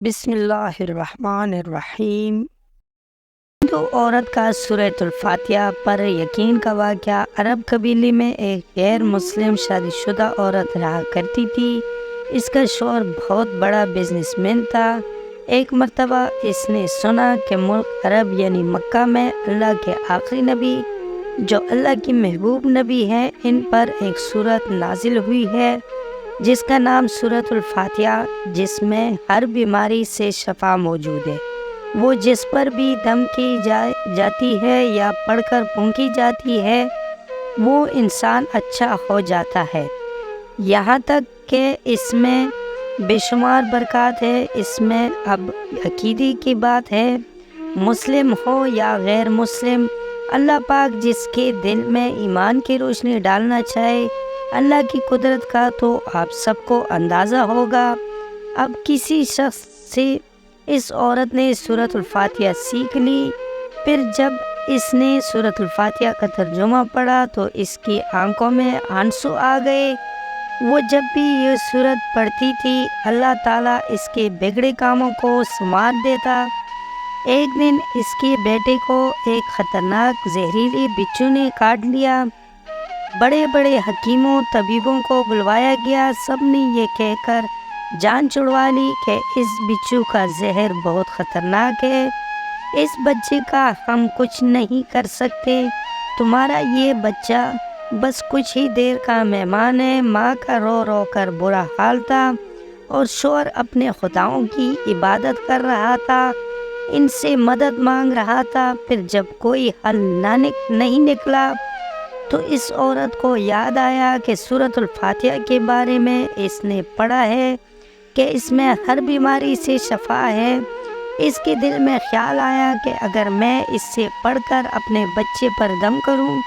بسم اللہ الرحمن الرحیم۔ ہندو عورت کا سورۃ الفاتحہ پر یقین کا واقعہ۔ عرب قبیلے میں ایک غیر مسلم شادی شدہ عورت رہا کرتی تھی۔ اس کا شوہر بہت بڑا بزنس مین تھا۔ ایک مرتبہ اس نے سنا کہ ملک عرب یعنی مکہ میں اللہ کے آخری نبی جو اللہ کی محبوب نبی ہیں، ان پر ایک سورت نازل ہوئی ہے جس کا نام سورۃ الفاتحہ، جس میں ہر بیماری سے شفا موجود ہے۔ وہ جس پر بھی دم کی جاتی ہے یا پڑھ کر پھونکی جاتی ہے وہ انسان اچھا ہو جاتا ہے۔ یہاں تک کہ اس میں بے شمار برکات ہے۔ اس میں اب عقیدے کی بات ہے، مسلم ہو یا غیر مسلم، اللہ پاک جس کے دل میں ایمان کی روشنی ڈالنا چاہے، اللہ کی قدرت کا تو آپ سب کو اندازہ ہوگا۔ اب کسی شخص سے اس عورت نے سورۃ الفاتحہ سیکھ لی۔ پھر جب اس نے سورۃ الفاتحہ کا ترجمہ پڑھا تو اس کی آنکھوں میں آنسو آ گئے۔ وہ جب بھی یہ سورت پڑھتی تھی اللہ تعالیٰ اس کے بگڑے کاموں کو سنوار دیتا۔ ایک دن اس کے بیٹے کو ایک خطرناک زہریلی بچھو نے کاٹ لیا۔ بڑے بڑے حکیموں طبیبوں کو بلوایا گیا۔ سب نے یہ کہہ کر جان چھڑوا لی کہ اس بچھو کا زہر بہت خطرناک ہے، اس بچے کا ہم کچھ نہیں کر سکتے، تمہارا یہ بچہ بس کچھ ہی دیر کا مہمان ہے۔ ماں کا رو رو کر برا حال تھا اور شوہر اپنے خداؤں کی عبادت کر رہا تھا، ان سے مدد مانگ رہا تھا۔ پھر جب کوئی حل نہیں نکلا تو اس عورت کو یاد آیا کہ سورۃ الفاتحہ کے بارے میں اس نے پڑھا ہے کہ اس میں ہر بیماری سے شفا ہے۔ اس کے دل میں خیال آیا کہ اگر میں اس سے پڑھ کر اپنے بچے پر دم کروں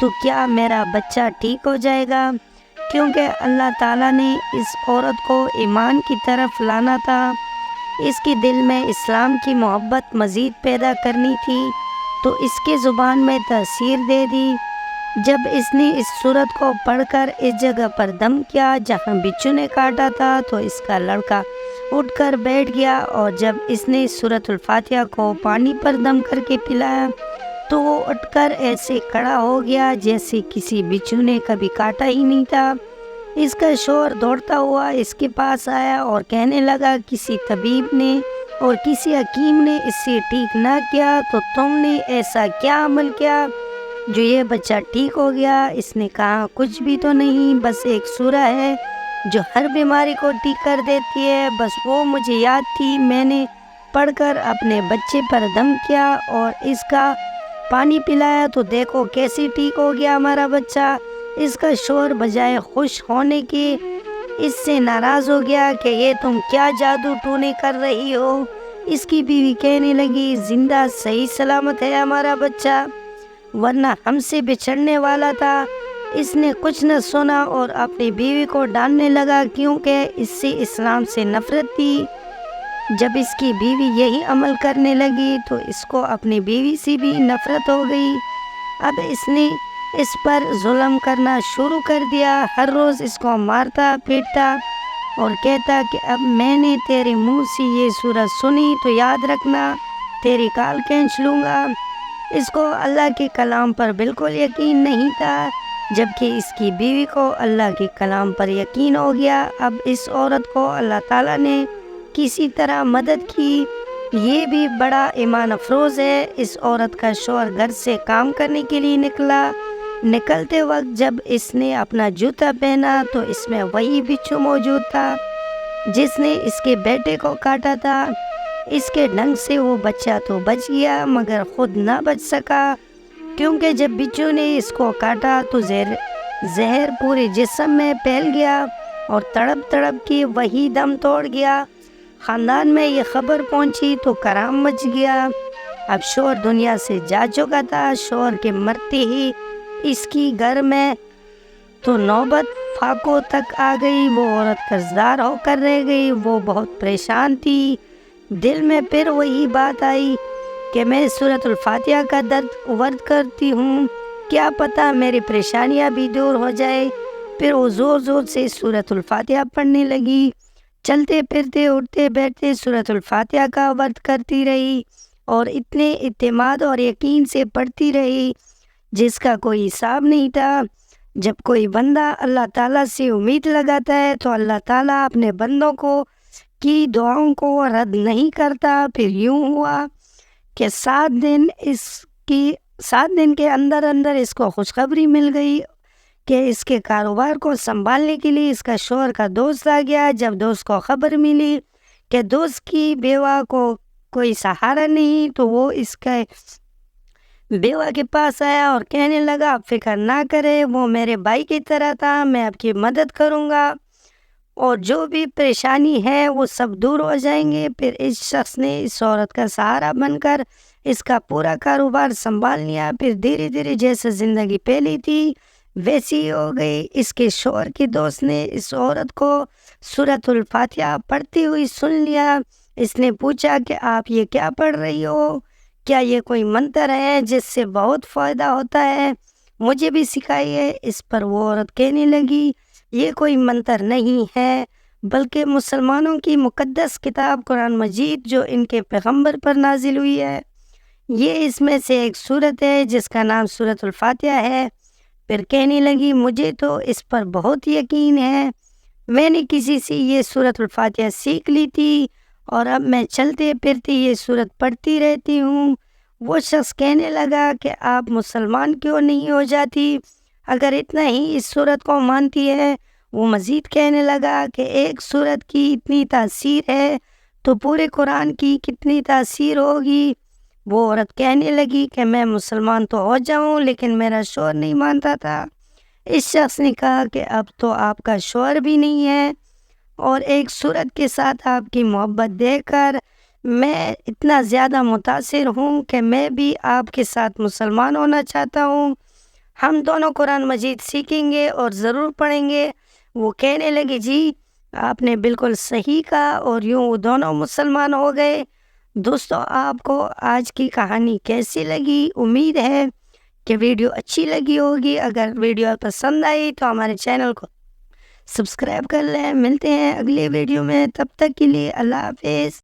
تو کیا میرا بچہ ٹھیک ہو جائے گا، کیونکہ اللہ تعالیٰ نے اس عورت کو ایمان کی طرف لانا تھا، اس کے دل میں اسلام کی محبت مزید پیدا کرنی تھی، تو اس کے زبان میں تاثیر دے دی۔ جب اس نے اس سورت کو پڑھ کر اس جگہ پر دم کیا جہاں بچھو نے کاٹا تھا تو اس کا لڑکا اٹھ کر بیٹھ گیا، اور جب اس نے سورۃ الفاتحہ کو پانی پر دم کر کے پلایا تو وہ اٹھ کر ایسے کھڑا ہو گیا جیسے کسی بچھو نے کبھی کاٹا ہی نہیں تھا۔ اس کا شوہر دوڑتا ہوا اس کے پاس آیا اور کہنے لگا، کسی طبیب نے اور کسی حکیم نے اس سے ٹھیک نہ کیا تو تم نے ایسا کیا عمل کیا جو یہ بچہ ٹھیک ہو گیا؟ اس نے کہا، کچھ بھی تو نہیں، بس ایک سورہ ہے جو ہر بیماری کو ٹھیک کر دیتی ہے، بس وہ مجھے یاد تھی، میں نے پڑھ کر اپنے بچے پر دم کیا اور اس کا پانی پلایا تو دیکھو کیسے ٹھیک ہو گیا ہمارا بچہ۔ اس کا شوہر بجائے خوش ہونے کے اس سے ناراض ہو گیا کہ یہ تم کیا جادو ٹونے کر رہی ہو۔ اس کی بیوی کہنے لگی، زندہ صحیح سلامت ہے ہمارا بچہ، ورنہ ہم سے بچھڑنے والا تھا۔ اس نے کچھ نہ سنا اور اپنی بیوی کو ڈانٹنے لگا کیونکہ اس سے اسلام سے نفرت تھی۔ جب اس کی بیوی یہی عمل کرنے لگی تو اس کو اپنی بیوی سے بھی نفرت ہو گئی۔ اب اس نے اس پر ظلم کرنا شروع کر دیا، ہر روز اس کو مارتا پیٹتا اور کہتا کہ اب میں نے تیرے منہ سے یہ سورت سنی تو یاد رکھنا، تیری کال کھینچ لوں گا۔ اس کو اللہ کے کلام پر بالکل یقین نہیں تھا، جبکہ اس کی بیوی کو اللہ کے کلام پر یقین ہو گیا۔ اب اس عورت کو اللہ تعالیٰ نے کسی طرح مدد کی، یہ بھی بڑا ایمان افروز ہے۔ اس عورت کا شوہر گھر سے کام کرنے کے لیے نکلا۔ نکلتے وقت جب اس نے اپنا جوتا پہنا تو اس میں وہی بچھو موجود تھا جس نے اس کے بیٹے کو کاٹا تھا۔ اس کے ڈنگ سے وہ بچہ تو بچ گیا مگر خود نہ بچ سکا، کیونکہ جب بچھو نے اس کو کاٹا تو زہر پورے جسم میں پھیل گیا اور تڑپ تڑپ کے وہی دم توڑ گیا۔ خاندان میں یہ خبر پہنچی تو کرام مچ گیا۔ اب شوہر دنیا سے جا چکا تھا۔ شوہر کے مرتے ہی اس کی گھر میں تو نوبت فاقوں تک آ گئی۔ وہ عورت قرضدار ہو کر رہ گئی۔ وہ بہت پریشان تھی۔ دل میں پھر وہی بات آئی کہ میں سورۃ الفاتحہ کا ورد کرتی ہوں، کیا پتہ میری پریشانیاں بھی دور ہو جائے۔ پھر وہ زور زور سے سورۃ الفاتحہ پڑھنے لگی۔ چلتے پھرتے اٹھتے بیٹھتے سورۃ الفاتحہ کا ورد کرتی رہی اور اتنے اعتماد اور یقین سے پڑھتی رہی جس کا کوئی حساب نہیں تھا۔ جب کوئی بندہ اللہ تعالیٰ سے امید لگاتا ہے تو اللہ تعالیٰ اپنے بندوں کی دعاؤں کو رد نہیں کرتا۔ پھر یوں ہوا کہ 7 دن کے اندر اس کو خوشخبری مل گئی کہ اس کے کاروبار کو سنبھالنے کے لیے اس کا شوہر کا دوست آ گیا۔ جب دوست کو خبر ملی کہ دوست کی بیوہ کو کوئی سہارا نہیں تو وہ اس کے بیوہ کے پاس آیا اور کہنے لگا آپ فکر نہ کرے، وہ میرے بھائی کی طرح تھا، میں آپ کی مدد کروں گا اور جو بھی پریشانی ہے وہ سب دور ہو جائیں گے۔ پھر اس شخص نے اس عورت کا سہارا بن کر اس کا پورا کاروبار سنبھال لیا۔ پھر دھیرے دھیرے جیسے زندگی پہلی تھی ویسی ہی ہو گئی۔ اس کے شوہر کی دوست نے اس عورت کو سورۃ الفاتحہ پڑھتی ہوئی سن لیا۔ اس نے پوچھا کہ آپ یہ کیا پڑھ رہی ہو؟ کیا یہ کوئی منتر ہے جس سے بہت فائدہ ہوتا ہے؟ مجھے بھی سکھائیے۔ اس پر وہ عورت کہنے لگی یہ کوئی منتر نہیں ہے بلکہ مسلمانوں کی مقدس کتاب قرآن مجید جو ان کے پیغمبر پر نازل ہوئی ہے، یہ اس میں سے ایک سورت ہے جس کا نام سورۃ الفاتحہ ہے۔ پھر کہنے لگی مجھے تو اس پر بہت یقین ہے، میں نے کسی سے یہ سورۃ الفاتحہ سیکھ لی تھی اور اب میں چلتے پھرتے یہ سورت پڑھتی رہتی ہوں۔ وہ شخص کہنے لگا کہ آپ مسلمان کیوں نہیں ہو جاتی اگر اتنا ہی اس سورت کو مانتی ہے؟ وہ مزید کہنے لگا کہ ایک سورت کی اتنی تاثیر ہے تو پورے قرآن کی کتنی تاثیر ہوگی۔ وہ عورت کہنے لگی کہ میں مسلمان تو ہو جاؤں لیکن میرا شوہر نہیں مانتا تھا۔ اس شخص نے کہا کہ اب تو آپ کا شوہر بھی نہیں ہے اور ایک سورت کے ساتھ آپ کی محبت دیکھ کر میں اتنا زیادہ متاثر ہوں کہ میں بھی آپ کے ساتھ مسلمان ہونا چاہتا ہوں، ہم دونوں قرآن مجید سیکھیں گے اور ضرور پڑھیں گے۔ وہ کہنے لگی جی آپ نے بالکل صحیح کہا، اور یوں وہ دونوں مسلمان ہو گئے۔ دوستو آپ کو آج کی کہانی کیسی لگی؟ امید ہے کہ ویڈیو اچھی لگی ہوگی۔ اگر ویڈیو پسند آئی تو ہمارے چینل کو سبسکرائب کر لیں۔ ملتے ہیں اگلی ویڈیو میں، تب تک کے لیے اللہ حافظ۔